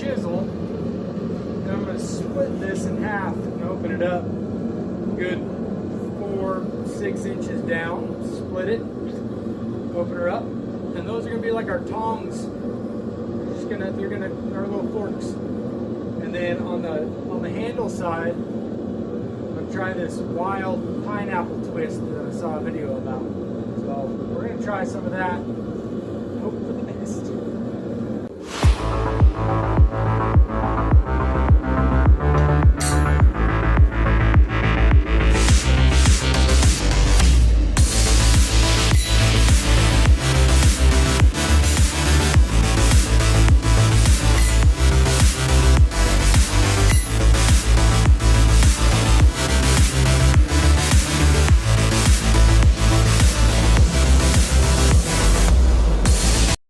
chisel, and I'm going to split this in half and open it up good 4-6 inches down. Split it, open her up, and those are going to be like our tongs. They're little forks. And then on the handle side, I'm trying this wild pineapple twist that I saw a video about. So we're going to try some of that.